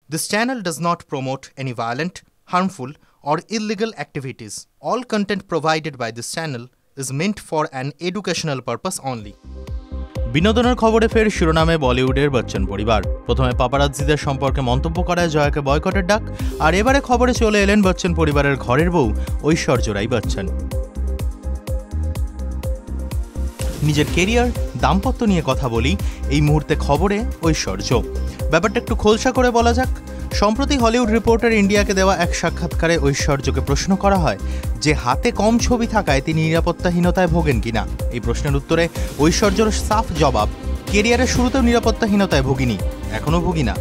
This channel does not promote any violent, harmful, or illegal activities. All content provided by this channel is meant for an educational purpose only. বিনোদনের খবরে ফের শিরোনামে বলিউডের বচ্চন পরিবার। প্রথমে পাপারাজ্জিদের সম্পর্কে মন্তব্য করায় জয়াকে বয়কটের ডাক, আর এবারে খবরে চলে এলেন বচ্চন পরিবারের ঘরের বউ ঐশ্বর্য রাই বচ্চন। নিজের কেরিয়ার, দাম্পত্য নিয়ে কথা বলি এই মুহূর্তে খবরে ঐশ্বর্য। ব্যাপারটা একটু খোলসা করে বলা যাক। সম্প্রতি হলিউড রিপোর্টার ইন্ডিয়াকে দেওয়া এক সাক্ষাৎকারে ঐশ্বর্যকে প্রশ্ন করা হয় যে হাতে কম ছবি থাকায় তিনি নিরাপত্তাহীনতায় ভোগেন কিনা। এই প্রশ্নের উত্তরে ঐশ্বর্যর সাফ জবাব, কেরিয়ারের শুরুতেও নিরাপত্তাহীনতায় ভুগিনি, এখনও ভুগি না।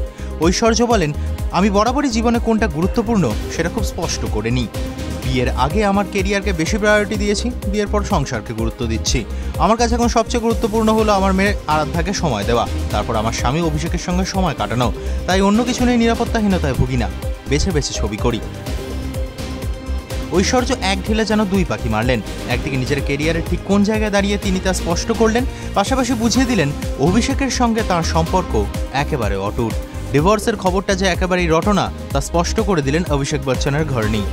ঐশ্বর্য বলেন, আমি বরাবরই জীবনে কোনটা গুরুত্বপূর্ণ সেটা খুব স্পষ্ট করে নিই। বিয়ের আগে আমার কেরিয়ারকে বেশি প্রায়োরিটি দিয়েছি, বিয়ের পর সংসারকে গুরুত্ব দিচ্ছি। আমার কাছে এখন সবচেয়ে গুরুত্বপূর্ণ হলো আমার মেয়ে আরাধ্যাকে সময় দেওয়া, তারপর আমার স্বামী অভিষেকের সঙ্গে সময় কাটানো। তাই অন্য কিছু নিয়ে নিরাপত্তাহীনতায় ভুগি না, বেছে বেছে ছবি করি। ঐশ্বর্য এক ঢিলে যেন দুই পাখি মারলেন। একদিকে নিজের কেরিয়ারের ঠিক কোন জায়গায় দাঁড়িয়ে তিনি তা স্পষ্ট করলেন, পাশাপাশি বুঝিয়ে দিলেন অভিষেকের সঙ্গে তার সম্পর্ক একেবারে অটুট। ডিভোর্সের খবরটা যে একেবারেই রটনা তা স্পষ্ট করে দিলেন অভিষেক বচ্চনের ঘরণী।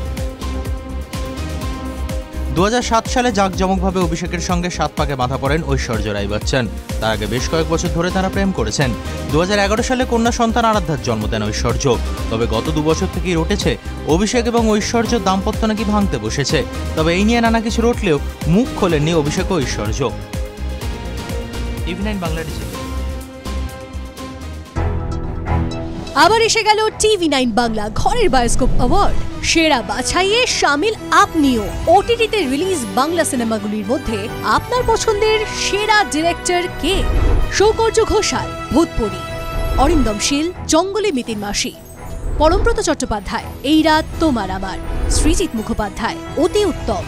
2007 সালে জাঁকজমকভাবে অভিষেকের সঙ্গে 7 পাকে বাঁধা পড়েন ঐশ্বর্য রাই বচ্চন। তার আগে বেশ কয়েক বছর ধরে তারা প্রেম করেছেন। 2011 সালে কন্যা সন্তান আরাধ্যার জন্ম দেন ঐশ্বর্য। তবে গত 2 বছর থেকেই রটেছে অভিষেক এবং ঐশ্বর্য দাম্পত্য নাকি ভাঙতে বসেছে। তবে এই নিয়ে নানা কিছু রটলেও মুখ খোলেননি অভিষেক ও ঐশ্বর্য। TV9 বাংলাদেশ। আবার এসে গেল TV9 বাংলা ঘরের বায়োস্কোপ অ্যাওয়ার্ড। সেরা বাছাইয়ে শামিল আপনিও। OTT-তে রিলিজ বাংলা সিনেমাগুলির মধ্যে আপনার পছন্দের সেরা ডিরেক্টর কে? সৌকর্য ঘোষাল, ভূতপরি; অরিন্দম শীল, জঙ্গলে মিতিন মাসি; পরমব্রত চট্টোপাধ্যায়, এই রাত তোমার আমার; সৃজিত মুখোপাধ্যায়, অতি উত্তম;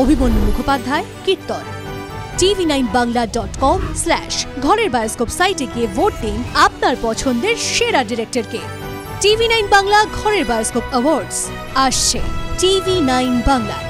অভিমন্যু মুখোপাধ্যায়, কীর্তন। tv9bangla.com/ ঘরের বায়োস্কোপ সাইটে গিয়ে ভোট দিন আপনার পছন্দের সেরা ডিরেক্টরকে। TV9 বাংলা ঘরের বায়োস্কোপ অ্যাওয়ার্ডস আসছে TV9 বাংলায়।